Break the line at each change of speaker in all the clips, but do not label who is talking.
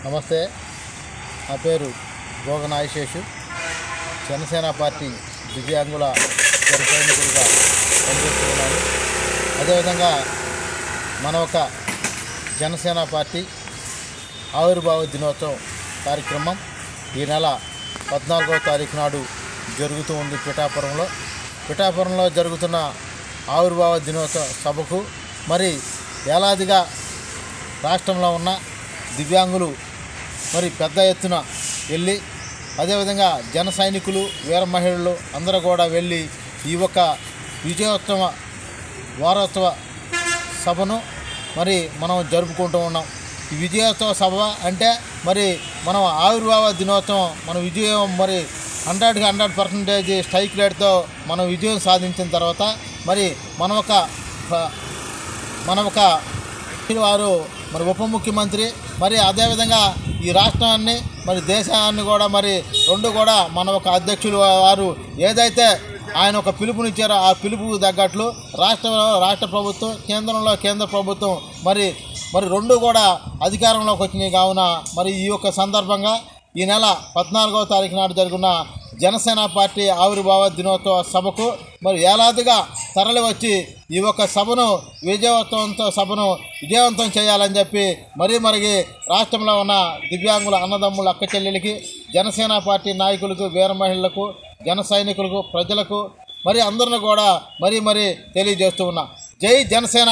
నమస్తే, నా పేరు గోగన ఆయుషేషు. జనసేన పార్టీ దివ్యాంగుల సైనికుడిగా పనిచేస్తున్నాను. అదేవిధంగా మన ఒక జనసేన పార్టీ ఆవిర్భావ దినోత్సవం కార్యక్రమం ఈ నెల 14వ తారీఖు నాడు జరుగుతూ ఉంది. పిఠాపురంలో జరుగుతున్న ఆవిర్భావ దినోత్సవ సభకు మరి వేలాదిగా రాష్ట్రంలో ఉన్న దివ్యాంగులు మరి పెద్ద ఎత్తున వెళ్ళి, అదేవిధంగా జన సైనికులు, వీర మహిళలు అందరూ కూడా వెళ్ళి ఈ యొక్క వారోత్సవ సభను మరి మనం జరుపుకుంటూ ఉన్నాం. ఈ విజయోత్సవ సభ అంటే మరి మనం ఆవిర్భావ దినోత్సవం మన విజయం మరి 100% స్ట్రైక్ రేట్తో మనం విజయం సాధించిన తర్వాత మరి మన ఒక వారు మరి ఉప ముఖ్యమంత్రి మరి అదేవిధంగా ఈ రాష్ట్రాన్ని మరి దేశాన్ని కూడా మరి రెండు కూడా మన ఒక అధ్యక్షులు వారు ఏదైతే ఆయన ఒక పిలుపునిచ్చారో ఆ పిలుపుకు తగ్గట్లు రాష్ట్ర ప్రభుత్వం, కేంద్ర ప్రభుత్వం మరి రెండు కూడా అధికారంలోకి వచ్చినాయి. కావున మరి ఈ యొక్క సందర్భంగా ఈ నెల 14వ తారీఖు నాడు జరిగిన జనసేన పార్టీ ఆవిర్భావ దినోత్సవ సభకు మరి వేలాదిగా తరలి వచ్చి ఈ యొక్క విజయవంతం చేయాలని చెప్పి మరీ రాష్ట్రంలో ఉన్న దివ్యాంగుల అన్నదమ్ముల అక్క చెల్లెలకి, జనసేన పార్టీ నాయకులకు, వీర మహిళలకు, జన సైనికులకు, ప్రజలకు మరి అందరిని కూడా మరీ తెలియజేస్తూ ఉన్నా. జై జనసేన,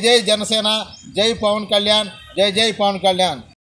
జై జనసేన, జై పవన్ కళ్యాణ్, జై పవన్ కళ్యాణ్.